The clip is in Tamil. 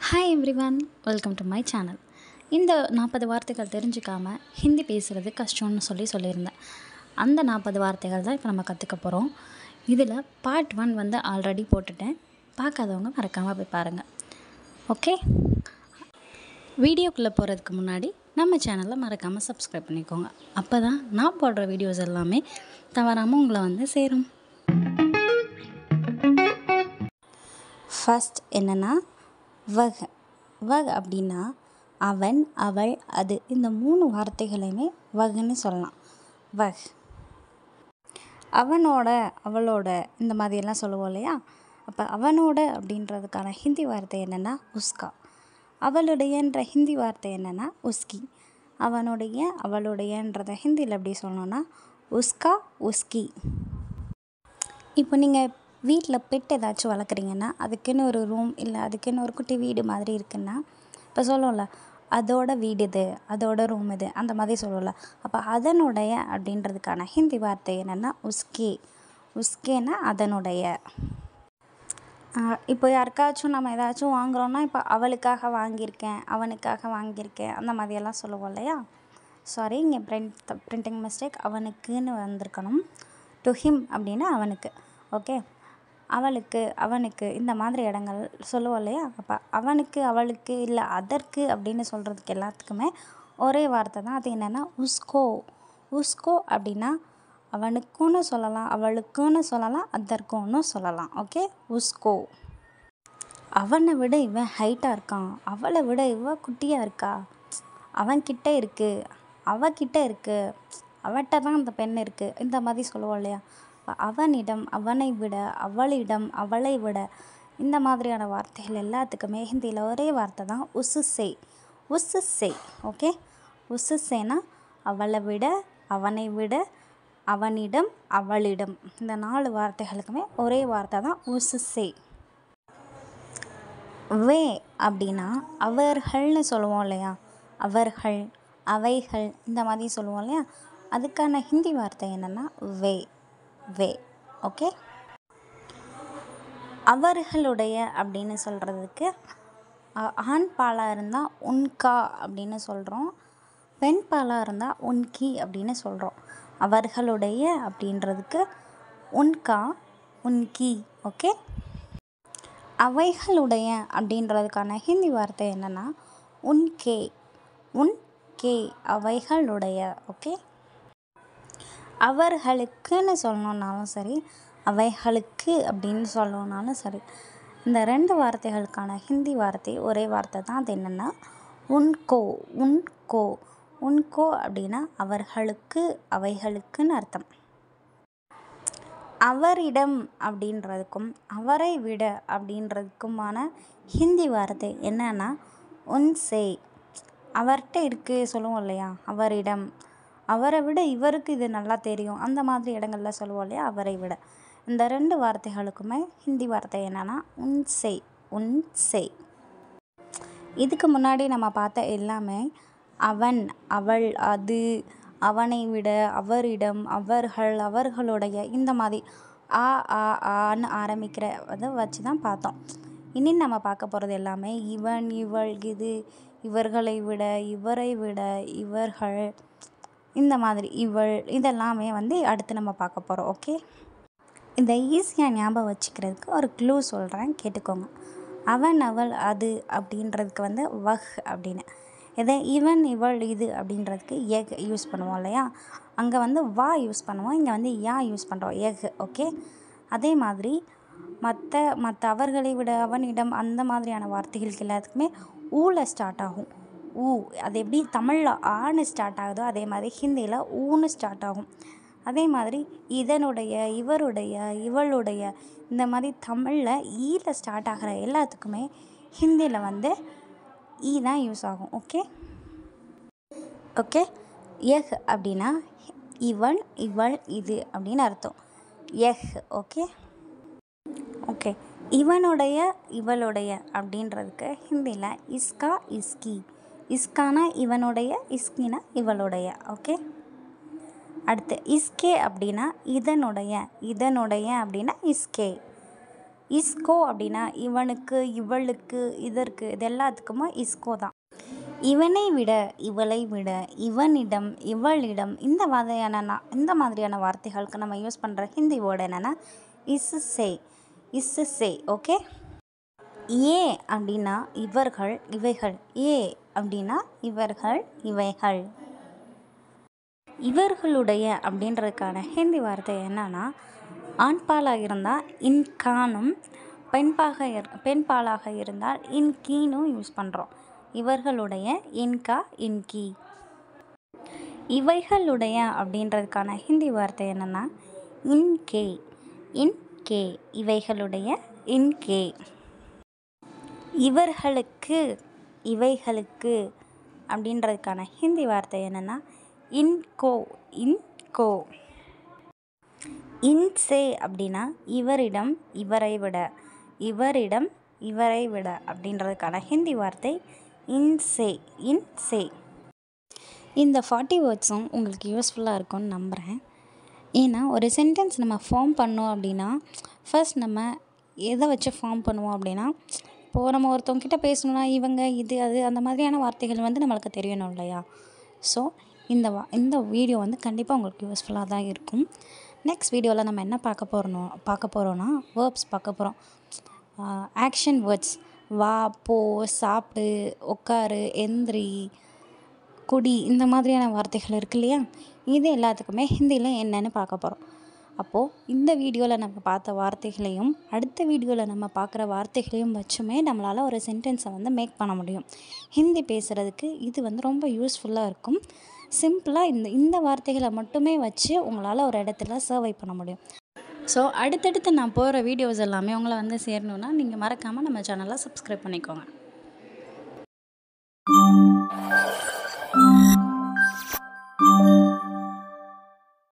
Hi everyone, welcome to my channel. இந்த 40 வார்த்தைகள் தெரிஞ்சுக்காமல் ஹிந்தி பேசுகிறது கஷ்டம்னு சொல்லியிருந்தேன். அந்த 40 வார்த்தைகள் தான் இப்போ நம்ம கற்றுக்க போகிறோம். இதில் பார்ட் 1 வந்து ஆல்ரெடி போட்டுட்டேன். பார்க்காதவங்க மறக்காமல் போய் பாருங்கள். ஓகே, வீடியோக்குள்ளே போகிறதுக்கு முன்னாடி நம்ம சேனலை மறக்காமல் சப்ஸ்கிரைப் பண்ணிக்கோங்க. அப்போ தான் நான் போடுற வீடியோஸ் எல்லாமே தவறாமல் உங்களை வந்து சேரும். ஃபர்ஸ்ட் என்னென்னா வக். வக் அப்படின்னா அவன், அவள், அது, இந்த 3 வார்த்தைகளையுமே வக்னு சொல்லலாம். வக். அவனோட, அவளோட, இந்த மாதிரியெல்லாம் சொல்லுவோம் இல்லையா? அப்போ அவனோட அப்படின்றதுக்கான ஹிந்தி வார்த்தை என்னென்னா உஸ்கா. அவளுடையன்ற ஹிந்தி வார்த்தை என்னென்னா உஸ்கி. அவனுடைய, அவளுடையன்றதை ஹிந்தியில் எப்படி சொல்லணும்னா உஸ்கா, உஸ்கி. இப்போ நீங்கள் வீட்டில் பெட் ஏதாச்சும் வளர்க்குறீங்கன்னா அதுக்குன்னு ஒரு ரூம் இல்லை அதுக்குன்னு ஒரு குட்டி வீடு மாதிரி இருக்குன்னா இப்போ சொல்லுவோம்ல, அதோட வீடு இது, அதோட ரூம் இது, அந்த மாதிரி சொல்லுவோம்ல. அப்போ அதனுடைய அப்படின்றதுக்கான ஹிந்தி வார்த்தை என்னென்னா உஸ்கே. உஸ்கேனா அதனுடைய. இப்போ யாருக்காச்சும் நம்ம ஏதாச்சும் வாங்குகிறோன்னா இப்போ அவளுக்காக வாங்கியிருக்கேன், அவனுக்காக வாங்கியிருக்கேன், அந்த மாதிரியெல்லாம் சொல்லுவோம் இல்லையா? சாரி, இங்கே பிரிண்டிங் மிஸ்டேக், அவனுக்குன்னு வந்திருக்கணும். டு ஹிம் அப்படின்னா அவனுக்கு. ஓகே, அவளுக்கு, அவனுக்கு, இந்த மாதிரி இடங்கள் சொல்லுவோம் இல்லையா? அப்போ அவனுக்கு, அவளுக்கு, இல்லை அதற்கு அப்படின்னு சொல்கிறதுக்கு எல்லாத்துக்குமே ஒரே வார்த்தை தான். அது என்னென்னா உஸ்கோ. உஸ்கோ அப்படின்னா அவனுக்குன்னு சொல்லலாம், அவளுக்குன்னு சொல்லலாம், அதற்குன்னு சொல்லலாம். ஓகே, உஸ்கோ. அவனை விட இவன் ஹைட்டாக இருக்கான், அவளை விட இவன் குட்டியாக இருக்கா, அவன்கிட்ட இருக்குது, அவகிட்ட இருக்குது, அவட்ட தான் அந்த பெண் இருக்குது, இந்த மாதிரி சொல்லுவோம் இல்லையா? அவனிடம், அவனை விட, அவளிடம், அவளை விட, இந்த மாதிரியான வார்த்தைகள் எல்லாத்துக்குமே ஹிந்தியில் ஒரே வார்த்தை தான் உஸ்ஸே. உஸ்ஸே. ஓகே, உஸ்ஸேனா அவளை விட, அவனை விட, அவனிடம், அவளிடம், இந்த 4 வார்த்தைகளுக்குமே ஒரே வார்த்தை தான் உஸ்ஸே. வே அப்படின்னா அவர்கள்னு சொல்லுவோம் இல்லையா? அவர்கள், அவைகள், இந்த மாதிரி சொல்லுவோம் இல்லையா? அதுக்கான ஹிந்தி வார்த்தை என்னென்னா வே. வே. ஓகே, அவர்களுடைய அப்படின்னு சொல்கிறதுக்கு ஆண் பாலாக இருந்தால் உன்கா அப்படின்னு சொல்கிறோம், பெண் பாலாக இருந்தால் உன்கி அப்படின்னு சொல்கிறோம். அவர்களுடைய அப்படின்றதுக்கு உன்கா, உன்கி. ஓகே, அவைகளுடைய அப்படின்றதுக்கான ஹிந்தி வார்த்தை என்னென்னா உன்கே. உன்கே, அவைகளுடைய. ஓகே, அவர்களுக்குன்னு சொல்லணுன்னாலும் சரி, அவைகளுக்கு அப்படின்னு சொல்லணுன்னாலும் சரி, இந்த 2 வார்த்தைகளுக்கான ஹிந்தி வார்த்தை ஒரே வார்த்தை தான். அது என்னென்னா உன்கோ. உன்கோ. உன்கோ அப்படின்னா அவர்களுக்கு, அவைகளுக்குன்னு அர்த்தம். அவரிடம் அப்படின்றதுக்கும் அவரை விட அப்படின்றதுக்குமான ஹிந்தி வார்த்தை என்னன்னா உன்சே. அவர்கிட்ட இருக்குது சொல்லுவோம் இல்லையா? அவரிடம். அவரை விட இவருக்கு இது நல்லா தெரியும், அந்த மாதிரி இடங்களில் சொல்லுவோம் இல்லையா? அவரை விட. இந்த 2 வார்த்தைகளுக்குமே ஹிந்தி வார்த்தை என்னென்னா உன்சே. உன்சே. இதுக்கு முன்னாடி நம்ம பார்த்த எல்லாமே அவன், அவள், அது, அவனை விட, அவரிடம், அவர்கள், அவர்களுடைய, இந்த மாதிரி ஆன்னு ஆரம்பிக்கிற அதை வச்சு தான் பார்த்தோம். இனி நம்ம பார்க்க போகிறது எல்லாமே இவன், இவள், இது, இவர்களை விட, இவரை விட, இவர்கள், இந்த மாதிரி இவள், இதெல்லாமே வந்து அடுத்து நம்ம பார்க்க போகிறோம். ஓகே, இதை ஈஸியாக ஞாபகம் வச்சுக்கிறதுக்கு ஒரு க்ளூ சொல்கிறேன், கேட்டுக்கோங்க. அவன், அவள், அது அப்படின்றதுக்கு வந்து வஹ் அப்படின்னு. இதை இவன், இவள், இது அப்படின்றதுக்கு எக் யூஸ் பண்ணுவோம் இல்லையா? அங்கே வந்து வா யூஸ் பண்ணுவோம், இங்கே வந்து யா யூஸ் பண்ணுறோம், எக். ஓகே, அதே மாதிரி மற்ற அவர்களை விட, அவனிடம், அந்த மாதிரியான வார்த்தைகளுக்கு எல்லாத்துக்குமே ஊல ஸ்டார்ட் ஆகும். ஊ. அது எப்படி தமிழில் ஆன்னு ஸ்டார்ட் ஆகுதோ அதே மாதிரி ஹிந்தியில் ஊன்னு ஸ்டார்ட் ஆகும். அதே மாதிரி இதனுடைய, இவருடைய, இவளுடைய, இந்த மாதிரி தமிழில் ஈல ஸ்டார்ட் ஆகிற எல்லாத்துக்குமே ஹிந்தியில் வந்து ஈ தான் யூஸ் ஆகும். ஓகே. ஓகே, எஹ் அப்படின்னா இவன், இவள், இது அப்படின்னு அர்த்தம். எஹ். ஓகே. ஓகே, இவனுடைய, இவளுடைய அப்படின்றதுக்கு ஹிந்தியில் இஸ்கா, இஸ்கி. இஸ்கானா இவனுடைய, இஸ்கினா இவளுடைய. ஓகே, அடுத்து இஸ்கே அப்படின்னா இதனுடைய, இதனுடைய அப்படின்னா இஸ்கே. இஸ்கோ அப்படின்னா இவனுக்கு, இவளுக்கு, இதற்கு, இது எல்லாத்துக்குமே இஸ்கோ தான். இவனை விட, இவளை விட, இவனிடம், இவளிடம், இந்த மாதிரியான வார்த்தைகளுக்கு நம்ம யூஸ் பண்ணுற ஹிந்தி வேர்டு என்னென்னா இஸ்ஸே. இஸ்ஸே. ஓகே. ஏ அப்படின்னா இவர்கள், இவைகள். ஏ அப்படின்னா இவர்கள், இவைகள். இவர்களுடைய அப்படின்றதுக்கான ஹிந்தி வார்த்தை என்னன்னா ஆண்பாலாக இருந்தால் இன்கானும், பெண்பாலாக இருந்தால் இன்கீனும் யூஸ் பண்ணுறோம். இவர்களுடைய இன்கா, இன்கி. இவைகளுடைய அப்படின்றதுக்கான ஹிந்தி வார்த்தை என்னென்னா இன்கே. இன்கே. இவைகளுடைய இன்கே. இவர்களுக்கு, இவைகளுக்கு அப்படின்றதுக்கான ஹிந்தி வார்த்தை என்னென்னா இன்கோ. இன்கோ. இன்சே அப்படின்னா இவரிடம், இவரை விட, இவரிடம், இவரை விட அப்படின்றதுக்கான ஹிந்தி வார்த்தை இன்சே. இன்சே. இந்த 40 வேர்ட்ஸும் உங்களுக்கு யூஸ்ஃபுல்லாக இருக்கும்னு நம்புகிறேன். ஏன்னா ஒரு சென்டென்ஸ் நம்ம ஃபார்ம் பண்ணோம் அப்படின்னா ஃபர்ஸ்ட் நம்ம எதை வச்சு ஃபார்ம் பண்ணுவோம் அப்படின்னா, இப்போது நம்ம ஒருத்தவங்கக்கிட்ட பேசணுன்னா இவங்க, இது, அது, அந்த மாதிரியான வார்த்தைகள் வந்து நம்மளுக்கு தெரியணும் இல்லையா? ஸோ இந்த வீடியோ வந்து கண்டிப்பாக உங்களுக்கு யூஸ்ஃபுல்லாக தான் இருக்கும். நெக்ஸ்ட் வீடியோவில் நம்ம என்ன பார்க்க போகிறோன்னா வேர்ப்ஸ் பார்க்க போகிறோம். Action words. வா, போ, சாப்பிடு, உட்காரு, எந்திரி, குடி, இந்த மாதிரியான வார்த்தைகள் இருக்கு இல்லையா? இது எல்லாத்துக்குமே ஹிந்தியில் என்னென்னு பார்க்க போகிறோம். அப்போது இந்த வீடியோவில் நம்ம பார்த்த வார்த்தைகளையும் அடுத்த வீடியோவில் நம்ம பார்க்குற வார்த்தைகளையும் வச்சுமே நம்மளால் ஒரு சென்டென்ஸை வந்து மேக் பண்ண முடியும். ஹிந்தி பேசுகிறதுக்கு இது வந்து ரொம்ப யூஸ்ஃபுல்லாக இருக்கும். சிம்பிளாக இந்த வார்த்தைகளை மட்டுமே வச்சு உங்களால் ஒரு இடத்துல சர்வை பண்ண முடியும். ஸோ அடுத்தடுத்து நான் போகிற வீடியோஸ் எல்லாமே உங்களை வந்து சேரணுன்னா நீங்கள் மறக்காமல் நம்ம சேனலை சப்ஸ்கிரைப் பண்ணிக்கோங்க.